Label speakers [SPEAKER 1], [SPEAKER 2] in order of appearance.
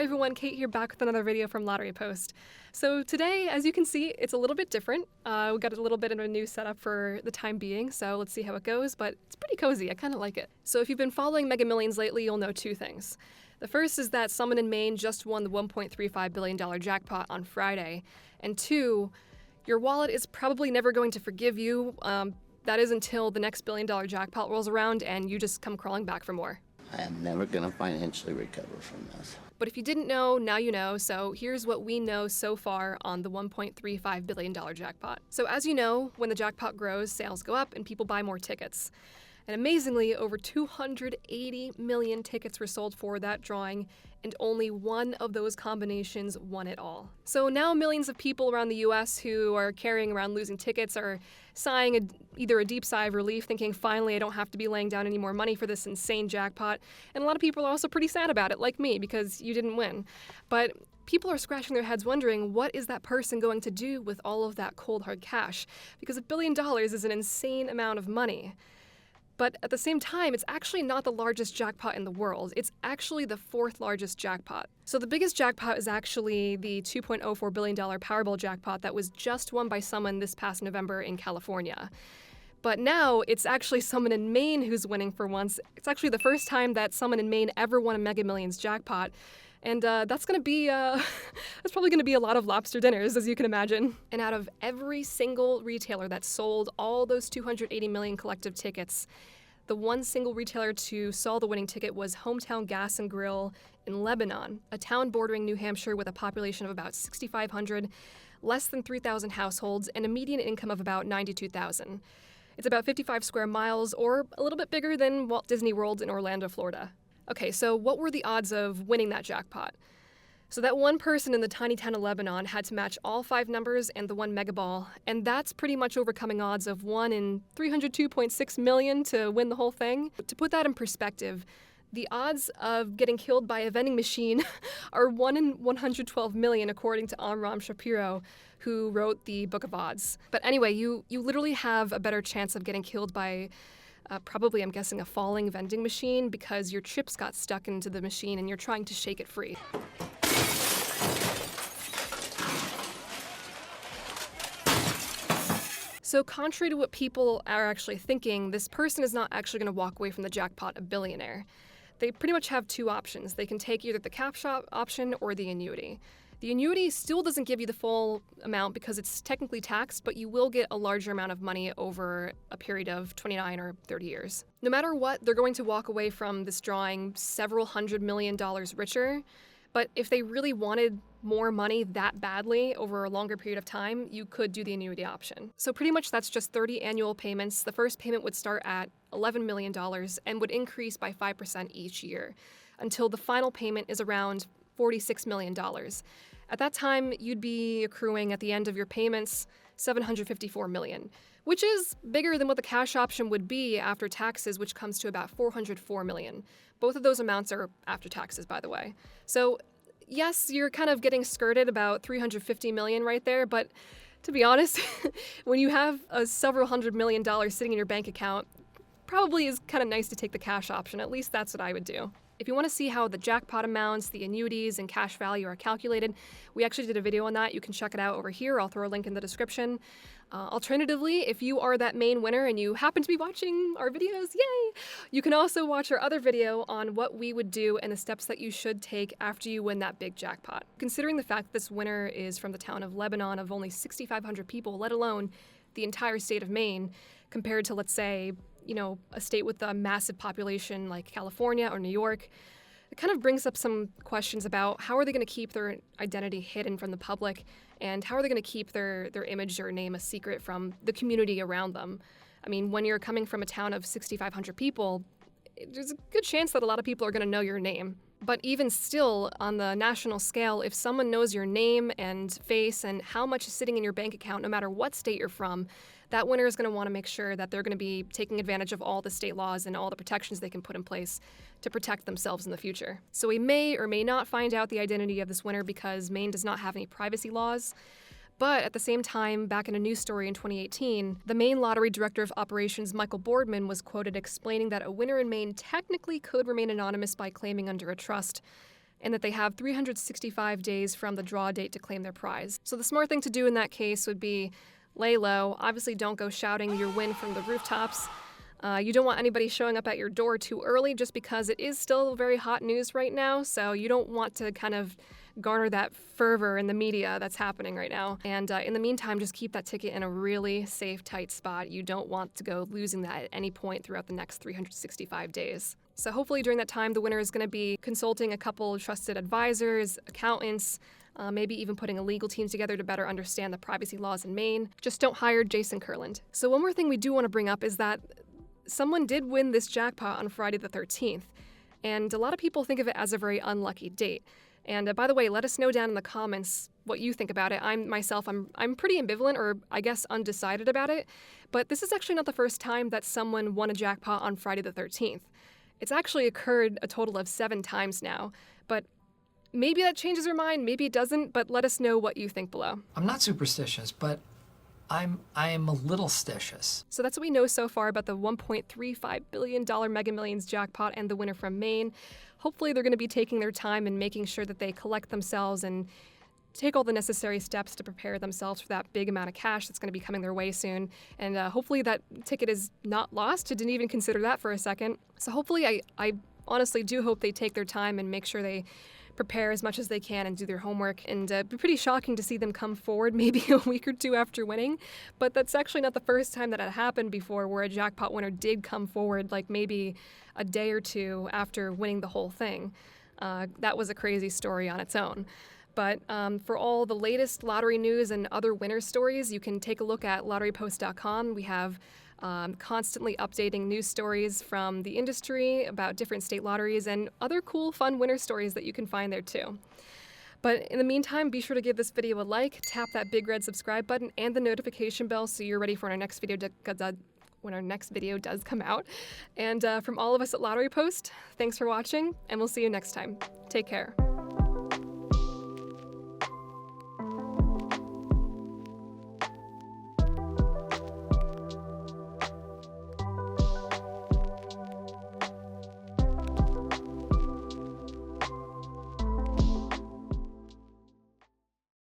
[SPEAKER 1] Hi everyone, Kate here, back with another video from Lottery Post. So today, as you can see, it's a little bit different. We got a little bit of a new setup for the time being, so let's see how it goes, but it's pretty cozy. I kind of like it. So if you've been following Mega Millions lately, you'll know two things. The first is that someone in Maine just won the $1.35 billion jackpot on Friday. And two, your wallet is probably never going to forgive you. That is until the next billion-dollar jackpot rolls around and you just come crawling back for more.
[SPEAKER 2] I am never going to financially recover from this.
[SPEAKER 1] But if you didn't know, now you know, so here's what we know so far on the $1.35 billion jackpot. So as you know, when the jackpot grows, sales go up and people buy more tickets. And amazingly, over 280 million tickets were sold for that drawing, and only one of those combinations won it all. So now millions of people around the US who are carrying around losing tickets are sighing either a deep sigh of relief, thinking, finally, I don't have to be laying down any more money for this insane jackpot. And a lot of people are also pretty sad about it, like me, because you didn't win. But people are scratching their heads wondering, what is that person going to do with all of that cold hard cash? Because $1 billion is an insane amount of money. But at the same time, it's actually not the largest jackpot in the world. It's actually the fourth largest jackpot. So the biggest jackpot is actually the $2.04 billion Powerball jackpot that was just won by someone this past November in California. But now it's actually someone in Maine who's winning for once. It's actually the first time that someone in Maine ever won a Mega Millions jackpot. And that's going to be, that's probably going to be a lot of lobster dinners, as you can imagine. And out of every single retailer that sold all those 280 million collective tickets, the one single retailer to sell the winning ticket was Hometown Gas and Grill in Lebanon, a town bordering New Hampshire with a population of about 6,500, less than 3,000 households, and a median income of about 92,000. It's about 55 square miles, or a little bit bigger than Walt Disney World in Orlando, Florida. Okay, so what were the odds of winning that jackpot? So that one person in the tiny town of Lebanon had to match all 5 numbers and the one mega ball, and that's pretty much overcoming odds of 1 in 302.6 million to win the whole thing. To put that in perspective, the odds of getting killed by a vending machine are 1 in 112 million, according to Amram Shapiro, who wrote the Book of Odds. But anyway, you literally have a better chance of getting killed by probably, I'm guessing, a falling vending machine because your chips got stuck into the machine and you're trying to shake it free. So contrary to what people are actually thinking, this person is not actually going to walk away from the jackpot a billionaire. They pretty much have two options. They can take either the cap shop option or the annuity. The annuity still doesn't give you the full amount because it's technically taxed, but you will get a larger amount of money over a period of 29 or 30 years. No matter what, they're going to walk away from this drawing several $100 million richer. But if they really wanted more money that badly over a longer period of time, you could do the annuity option. So pretty much that's just 30 annual payments. The first payment would start at $11 million and would increase by 5% each year until the final payment is around $46 million. At that time, you'd be accruing at the end of your payments $754 million, which is bigger than what the cash option would be after taxes, which comes to about $404 million. Both of those amounts are after taxes, by the way. So yes, you're kind of getting skirted about $350 million right there, but to be honest, when you have a several $100 million sitting in your bank account, probably is kind of nice to take the cash option. At least that's what I would do. If you want to see how the jackpot amounts, the annuities, and cash value are calculated, we actually did a video on that. You can check it out over here. I'll throw a link in the description. Alternatively, if you are that Maine winner and you happen to be watching our videos, yay! You can also watch our other video on what we would do and the steps that you should take after you win that big jackpot. Considering the fact that this winner is from the town of Lebanon of only 6,500 people, let alone the entire state of Maine, compared to, let's say, a state with a massive population like California or New York, it kind of brings up some questions about how are they going to keep their identity hidden from the public, and how are they going to keep their image or name a secret from the community around them. I mean, when you're coming from a town of 6,500 people, there's a good chance that a lot of people are going to know your name. But even still, on the national scale, if someone knows your name and face and how much is sitting in your bank account, no matter what state you're from, that winner is going to want to make sure that they're going to be taking advantage of all the state laws and all the protections they can put in place to protect themselves in the future. So we may or may not find out the identity of this winner because Maine does not have any privacy laws. But at the same time, back in a news story in 2018, the Maine Lottery Director of Operations, Michael Boardman, was quoted explaining that a winner in Maine technically could remain anonymous by claiming under a trust and that they have 365 days from the draw date to claim their prize. So the smart thing to do in that case would be lay low. Obviously, don't go shouting your win from the rooftops. You don't want anybody showing up at your door too early just because it is still very hot news right now, so you don't want to kind of garner that fervor in the media that's happening right now. And in the meantime, just keep that ticket in a really safe, tight spot. You don't want to go losing that at any point throughout the next 365 days. So hopefully during that time, the winner is going to be consulting a couple of trusted advisors, accountants, maybe even putting a legal team together to better understand the privacy laws in Maine. Just don't hire Jason Kurland. So one more thing we do want to bring up is that someone did win this jackpot on Friday the 13th, and a lot of people think of it as a very unlucky date. And by the way, let us know down in the comments what you think about it. I'm pretty ambivalent, or I guess undecided about it, but this is actually not the first time that someone won a jackpot on Friday the 13th. It's actually occurred a total of 7 times now, but maybe that changes your mind, maybe it doesn't, but let us know what you think below.
[SPEAKER 3] I'm not superstitious, but I am a little stitious.
[SPEAKER 1] So that's what we know so far about the $1.35 billion Mega Millions jackpot and the winner from Maine. Hopefully they're going to be taking their time and making sure that they collect themselves and take all the necessary steps to prepare themselves for that big amount of cash that's going to be coming their way soon. And hopefully that ticket is not lost. I didn't even consider that for a second. So hopefully I honestly do hope they take their time and make sure they prepare as much as they can and do their homework. And it'd be pretty shocking to see them come forward maybe a week or two after winning. But that's actually not the first time that had happened before where a jackpot winner did come forward, like maybe a day or two after winning the whole thing. That was a crazy story on its own. But for all the latest lottery news and other winner stories, you can take a look at lotterypost.com. We have constantly updating news stories from the industry about different state lotteries and other cool, fun winner stories that you can find there too. But in the meantime, be sure to give this video a like, tap that big red subscribe button and the notification bell so you're ready for when our next video does come out. And from all of us at Lottery Post, thanks for watching, and we'll see you next time. Take care.